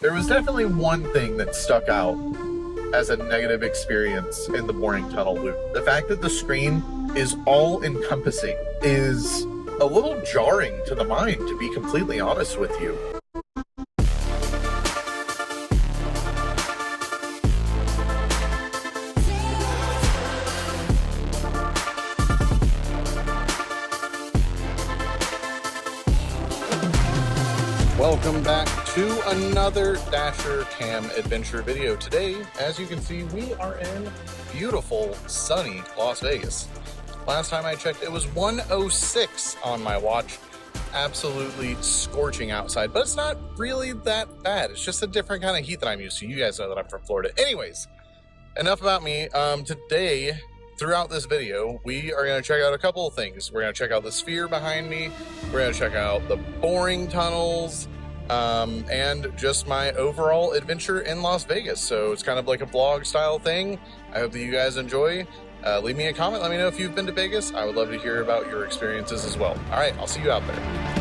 There was definitely one thing that stuck out as a negative experience in the boring tunnel loop. The fact that the screen is all encompassing is a little jarring to the mind, to be completely honest with you. Welcome back to another Dasher Cam adventure video. Today, as you can see, we are in beautiful, sunny Las Vegas. Last time I checked, it was 106 on my watch. Absolutely scorching outside, but it's not really that bad. It's just a different kind of heat that I'm used to. You guys know that I'm from Florida. Anyways, enough about me. Today, throughout this video, we are going to check out a couple of things. We're going to check out the sphere behind me. We're going to check out the boring tunnels, and just my overall adventure in Las Vegas. So it's kind of like a vlog style thing. I hope that you guys enjoy. Leave me a comment. Let me know if you've been to Vegas. I would love to hear about your experiences as well. All right, I'll see you out there.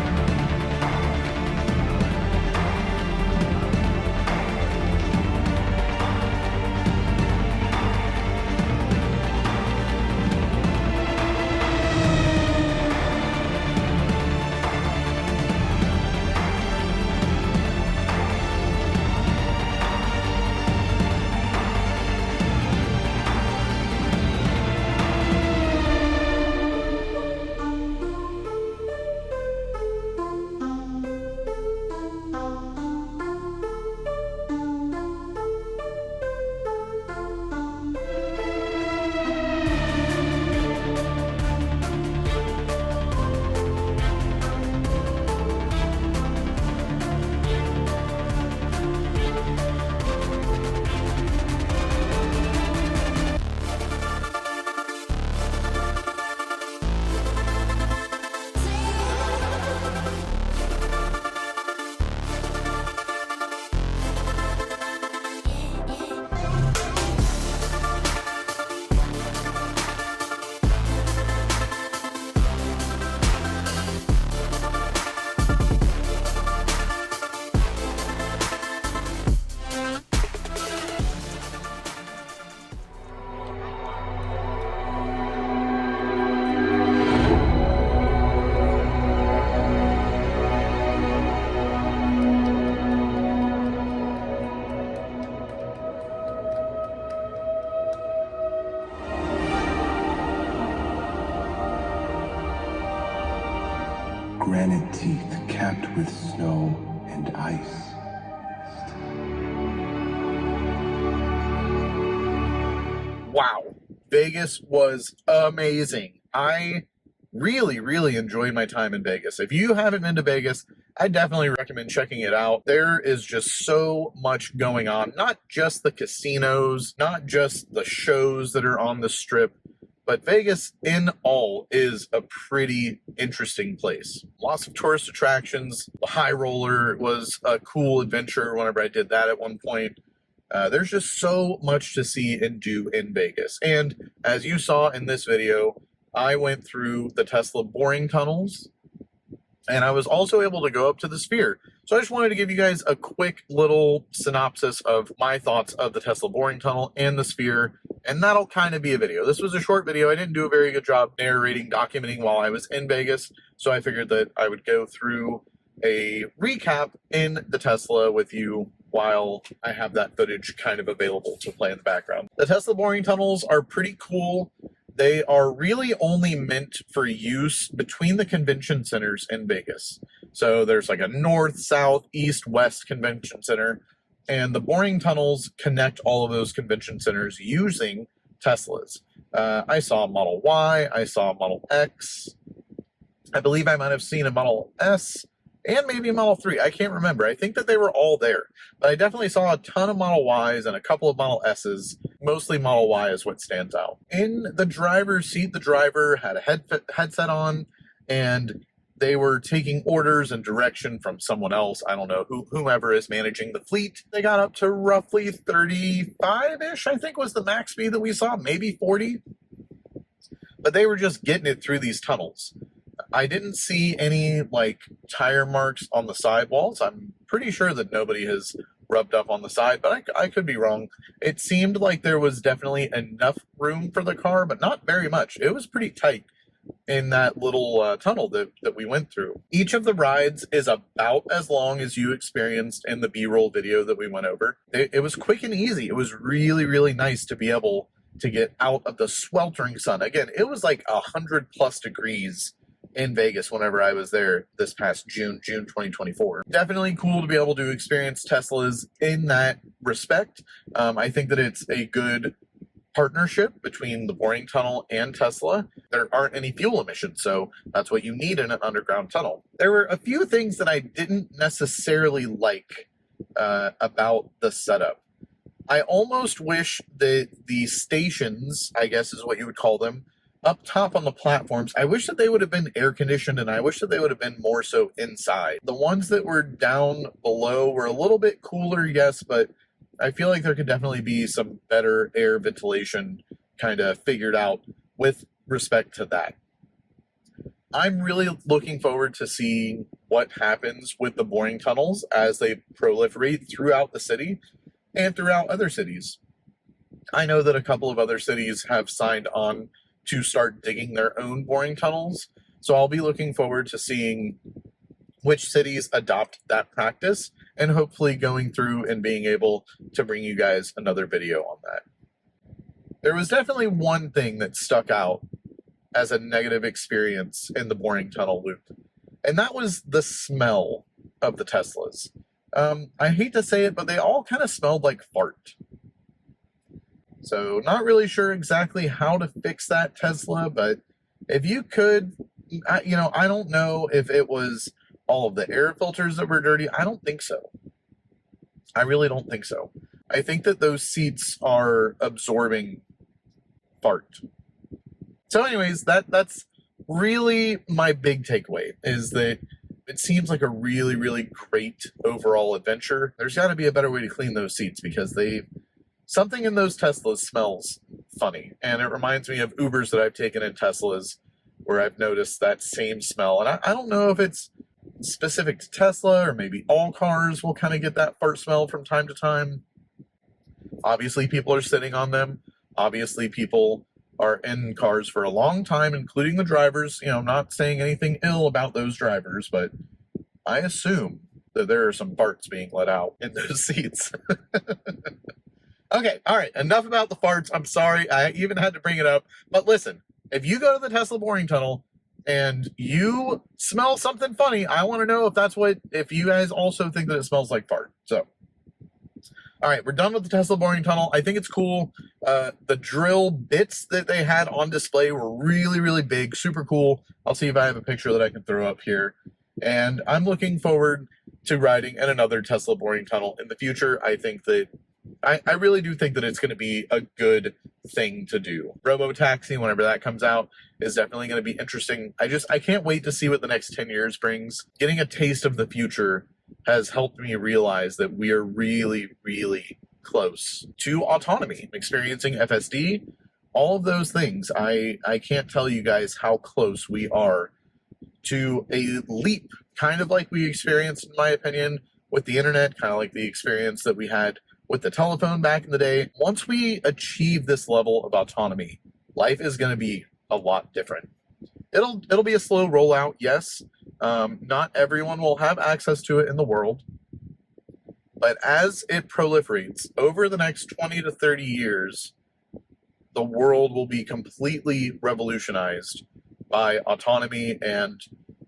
Granite teeth capped with snow and ice. Wow, Vegas was amazing. I really enjoyed my time in Vegas. If you haven't been to Vegas, I definitely recommend checking it out. There is just so much going on, not just the casinos, not just the shows that are on the strip, but Vegas in all is a pretty interesting place. Lots of tourist attractions. The High Roller was a cool adventure whenever I did that at one point. There's just so much to see and do in Vegas. And as you saw in this video, I went through the Tesla boring tunnels, and I was also able to go up to the sphere. So I just wanted to give you guys a quick little synopsis of my thoughts of the Tesla boring tunnel and the sphere, and that'll kind of be a video. This was a short video. I didn't do a very good job narrating, documenting while I was in Vegas, so I figured that I would go through a recap in the Tesla with you while I have that footage kind of available to play in the background. The Tesla boring tunnels are pretty cool. They are really only meant for use between the convention centers in Vegas. So there's like a north, south, east, west convention center, and the boring tunnels connect all of those convention centers using Teslas. I saw a Model Y, I saw a Model X, I believe I might have seen a Model S, and maybe a Model 3. I can't remember. I think that they were all there. But I definitely saw a ton of Model Ys and a couple of Model S's. Mostly Model Y is what stands out. In the driver's seat, the driver had a headset on, and they were taking orders and direction from someone else. I don't know, whomever is managing the fleet. They got up to roughly 35-ish, I think was the max speed that we saw, maybe 40. But they were just getting it through these tunnels. I didn't see any like tire marks on the sidewalls. I'm pretty sure that nobody has rubbed up on the side, but I could be wrong. It seemed like there was definitely enough room for the car, but not very much. It was pretty tight in that little tunnel that we went through. Each of the rides is about as long as you experienced in the B-roll video that we went over. It was quick and easy. It was really, really nice to be able to get out of the sweltering sun. Again, it was like 100+ degrees in Vegas whenever I was there this past June 2024. Definitely cool to be able to experience Teslas in that respect. I think that it's a good partnership between the boring tunnel and Tesla. There aren't any fuel emissions, so that's what you need in an underground tunnel. There were a few things that I didn't necessarily like about the setup. I almost wish that the stations, I guess is what you would call them, up top on the platforms, I wish that they would have been air conditioned, and I wish that they would have been more so inside. The ones that were down below were a little bit cooler, yes, but I feel like there could definitely be some better air ventilation kind of figured out with respect to that. I'm really looking forward to seeing what happens with the boring tunnels as they proliferate throughout the city and throughout other cities. I know that a couple of other cities have signed on to start digging their own boring tunnels, so I'll be looking forward to seeing which cities adopt that practice, and hopefully going through and being able to bring you guys another video on that. There was definitely one thing that stuck out as a negative experience in the boring tunnel loop, and that was the smell of the Teslas. I hate to say it, but they all kind of smelled like fart. So not really sure exactly how to fix that, Tesla, but if you could, I don't know if it was all of the air filters that were dirty. I don't think so. I really don't think so. I think that those seats are absorbing fart. So anyways, that's really my big takeaway, is that it seems like a really, really great overall adventure. There's got to be a better way to clean those seats, because something in those Teslas smells funny. And it reminds me of Ubers that I've taken in Teslas where I've noticed that same smell. And I don't know if it's specific to Tesla, or maybe all cars will kind of get that fart smell from time to time. Obviously, people are sitting on them. Obviously, people are in cars for a long time, including the drivers. I'm not saying anything ill about those drivers, but I assume that there are some farts being let out in those seats. Okay, all right, enough about the farts. I'm sorry, I even had to bring it up. But listen, if you go to the Tesla boring tunnel and you smell something funny, I want to know if you guys also think that it smells like fart. So, all right, we're done with the Tesla boring tunnel. I think it's cool. The drill bits that they had on display were really, really big, super cool. I'll see if I have a picture that I can throw up here. And I'm looking forward to riding in another Tesla boring tunnel in the future. I really do think that it's going to be a good thing to do. Robo-taxi, whenever that comes out, is definitely going to be interesting. I can't wait to see what the next 10 years brings. Getting a taste of the future has helped me realize that we are really, really close to autonomy, experiencing FSD, all of those things. I can't tell you guys how close we are to a leap, kind of like we experienced, in my opinion, with the internet, kind of like the experience that we had with the telephone back in the day. Once we achieve this level of autonomy, life is going to be a lot different. It'll be a slow rollout, yes. Not everyone will have access to it in the world. But as it proliferates over the next 20 to 30 years, the world will be completely revolutionized by autonomy and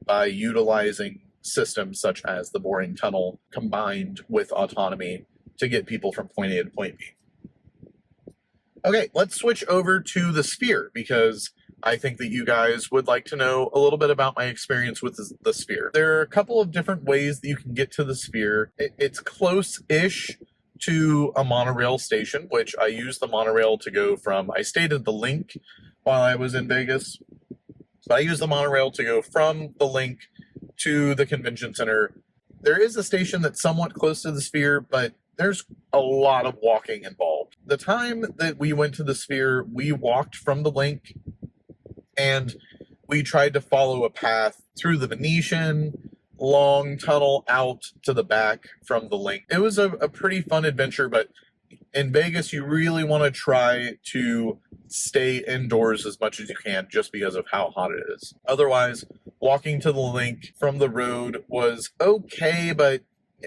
by utilizing systems such as the boring tunnel combined with autonomy to get people from point A to point B. Okay, let's switch over to the Sphere, because I think that you guys would like to know a little bit about my experience with the Sphere. There are a couple of different ways that you can get to the Sphere. It's close-ish to a monorail station, which I used the monorail to go from. I stayed at the Link while I was in Vegas, but I used the monorail to go from the Link to the convention center. There is a station that's somewhat close to the Sphere, but there's a lot of walking involved. The time that we went to the Sphere, we walked from the Link, and we tried to follow a path through the Venetian, long tunnel out to the back from the link. It was a pretty fun adventure, but in Vegas, you really want to try to stay indoors as much as you can just because of how hot it is. Otherwise, walking to the link from the road was okay, but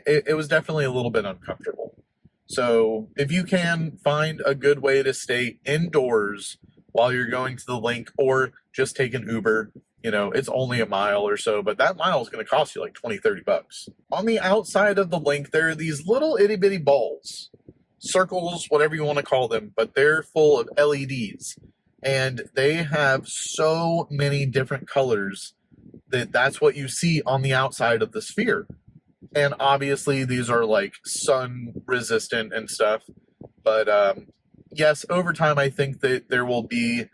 it was definitely a little bit uncomfortable. So if you can find a good way to stay indoors while you're going to the link, or just take an Uber, it's only a mile or so, but that mile is going to cost you like 20-30 bucks. On the outside of the link, there are these little itty bitty balls, circles, whatever you want to call them, but they're full of LEDs, and they have so many different colors that's what you see on the outside of the sphere. And obviously these are like sun resistant and stuff, but yes, over time I think that there will be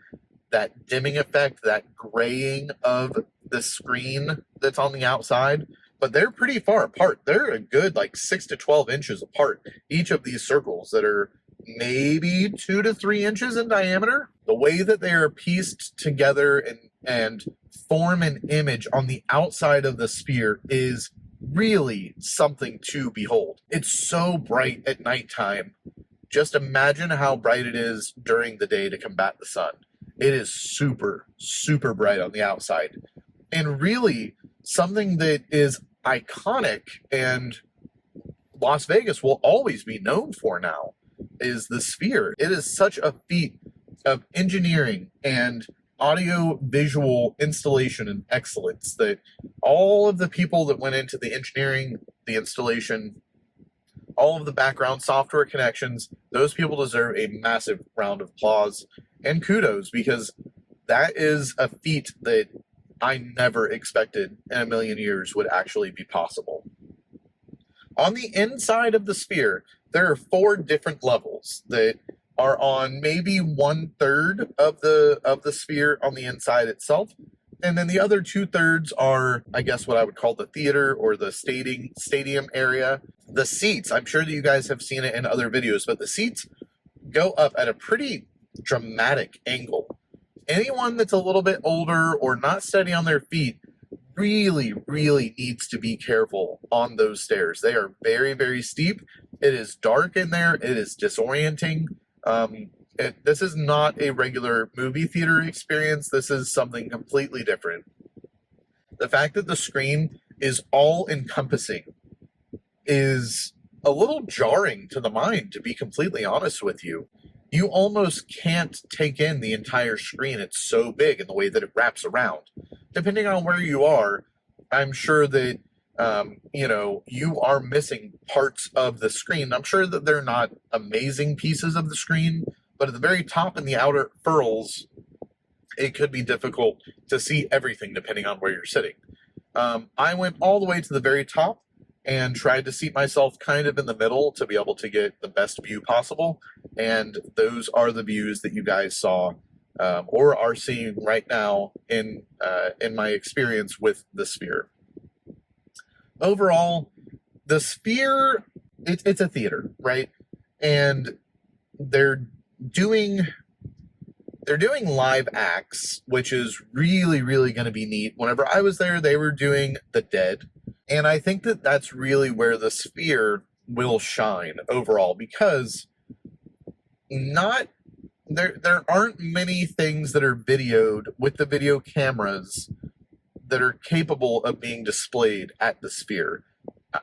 that dimming effect, that graying of the screen that's on the outside, but they're pretty far apart. They're a good like 6 to 12 inches apart, each of these circles that are maybe 2 to 3 inches in diameter. The way that they are pieced together and form an image on the outside of the sphere is really something to behold. It's so bright at nighttime. Just imagine how bright it is during the day to combat the sun. It is super, super bright on the outside. And really, something that is iconic and Las Vegas will always be known for now is the sphere. It is such a feat of engineering and audio visual installation and excellence that all of the people that went into the engineering, the installation, all of the background software connections, those people deserve a massive round of applause and kudos, because that is a feat that I never expected in a million years would actually be possible. On the inside of the sphere, there are 4 different levels that are on maybe 1/3 of the sphere on the inside itself. And then the other 2/3 are, I guess, what I would call the theater or the stadium area. The seats, I'm sure that you guys have seen it in other videos, but the seats go up at a pretty dramatic angle. Anyone that's a little bit older or not steady on their feet really, really needs to be careful on those stairs. They are very, very steep. It is dark in there. It is disorienting. This is not a regular movie theater experience. This is something completely different. The fact that the screen is all encompassing is a little jarring to the mind, to be completely honest with you. You almost can't take in the entire screen. It's so big in the way that it wraps around. Depending on where you are, I'm sure that you are missing parts of the screen. I'm sure that they're not amazing pieces of the screen, but at the very top and the outer furls, it could be difficult to see everything depending on where you're sitting. I went all the way to the very top and tried to seat myself kind of in the middle to be able to get the best view possible. And those are the views that you guys saw or are seeing right now in my experience with the sphere. Overall, the sphere, it's a theater, right? And they're doing live acts, which is really, really going to be neat. Whenever I was there, they were doing The Dead. And I think that that's really where the sphere will shine overall, because there aren't many things that are videoed with the video cameras that are capable of being displayed at the sphere.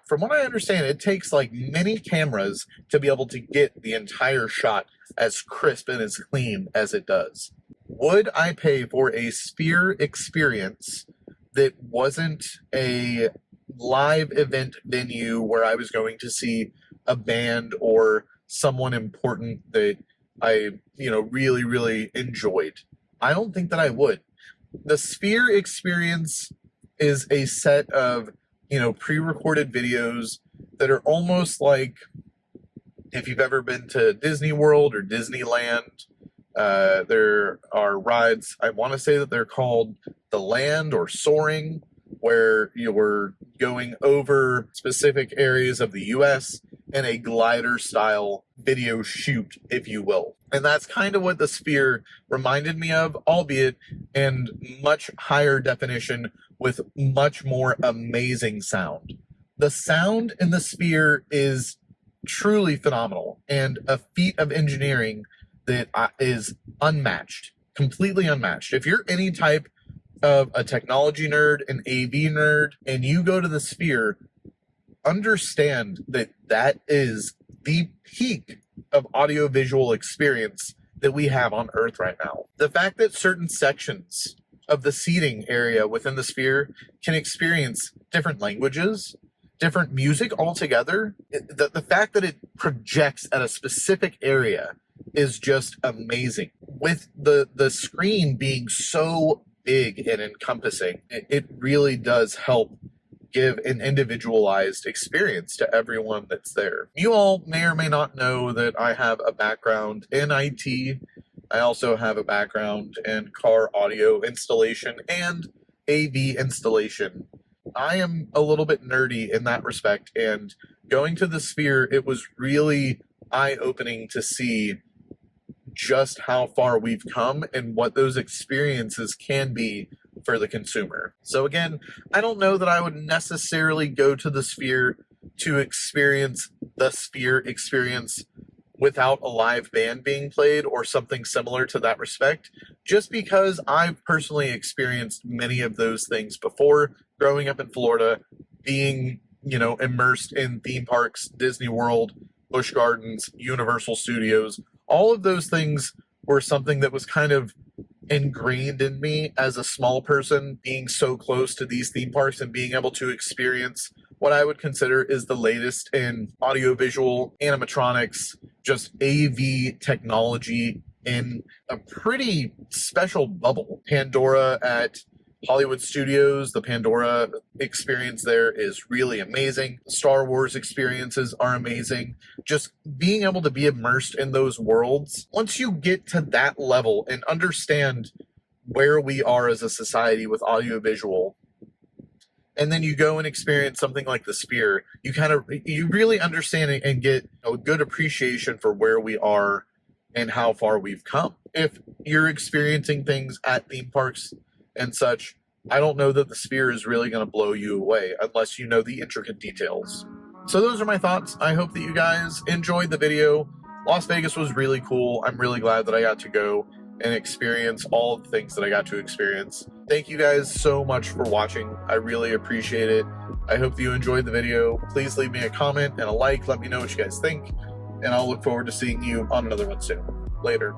From what I understand, it takes like many cameras to be able to get the entire shot as crisp and as clean as it does. Would I pay for a sphere experience that wasn't a live event venue where I was going to see a band or someone important that I, really, really enjoyed? I don't think that I would. The sphere experience is a set of, pre-recorded videos that are almost like, if you've ever been to Disney World or Disneyland, there are rides, I want to say that they're called The Land or Soaring, where you're going over specific areas of the U.S. in a glider style video shoot, if you will. And that's kind of what the Sphere reminded me of, albeit in much higher definition with much more amazing sound. The sound in the Sphere is truly phenomenal and a feat of engineering that is unmatched, completely unmatched. If you're any type of a technology nerd, an AV nerd, and you go to the Sphere, understand that that is the peak of audiovisual experience that we have on Earth right now. The fact that certain sections of the seating area within the Sphere can experience different languages, different music altogether, the fact that it projects at a specific area is just amazing. With the screen being so big and encompassing, it really does help give an individualized experience to everyone that's there. You all may or may not know that I have a background in IT. I also have a background in car audio installation and AV installation. I am a little bit nerdy in that respect, and going to the Sphere, it was really eye-opening to see just how far we've come and what those experiences can be for the consumer. So again, I don't know that I would necessarily go to the Sphere to experience the Sphere experience without a live band being played or something similar to that respect, just because I've personally experienced many of those things before, growing up in Florida, being, immersed in theme parks, Disney World, Busch Gardens, Universal Studios. All of those things were something that was kind of ingrained in me as a small person, being so close to these theme parks and being able to experience what I would consider is the latest in audiovisual, animatronics, just AV technology in a pretty special bubble. Pandora at Hollywood Studios, the Pandora experience there is really amazing. Star Wars experiences are amazing. Just being able to be immersed in those worlds, once you get to that level and understand where we are as a society with audiovisual, and then you go and experience something like the Sphere, you really understand it and get a good appreciation for where we are and how far we've come. If you're experiencing things at theme parks and such, I don't know that the Sphere is really going to blow you away unless you know the intricate details. So those are my thoughts. I hope that you guys enjoyed the video. Las Vegas was really cool. I'm really glad that I got to go and experience all of the things that I got to experience. Thank you guys so much for watching. I really appreciate it. I hope that you enjoyed the video. Please leave me a comment and a like. Let me know what you guys think. And I'll look forward to seeing you on another one soon. Later.